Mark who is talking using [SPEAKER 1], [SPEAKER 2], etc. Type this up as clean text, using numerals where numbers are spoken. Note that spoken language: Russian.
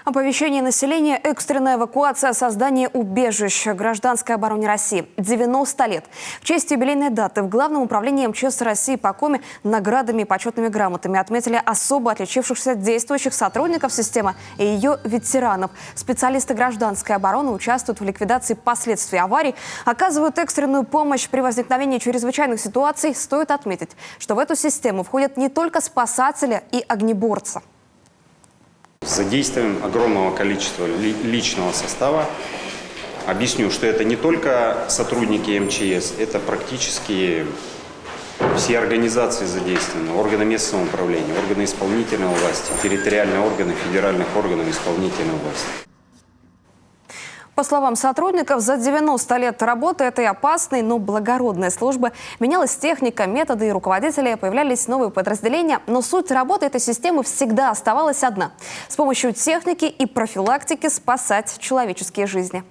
[SPEAKER 1] Оповещение населения, экстренная эвакуация, создание убежищ гражданской обороне России. 90 лет. В честь юбилейной даты в Главном управлении МЧС России по Коми наградами и почетными грамотами отметили особо отличившихся действующих сотрудников системы и ее ветеранов. Специалисты гражданской обороны участвуют в ликвидации последствий аварий, оказывают экстренную помощь при возникновении чрезвычайных ситуаций. Стоит отметить, что в эту систему входят не только спасатели и огнеборцы.
[SPEAKER 2] С задействованием огромного количества личного состава. Объясню, что это не только сотрудники МЧС, это практически все организации задействованы, органы местного управления, органы исполнительной власти, территориальные органы федеральных органов исполнительной власти.
[SPEAKER 1] По словам сотрудников, за 90 лет работы этой опасной, но благородной службы менялась техника, методы и руководители, появлялись новые подразделения, но суть работы этой системы всегда оставалась одна – с помощью техники и профилактики спасать человеческие жизни.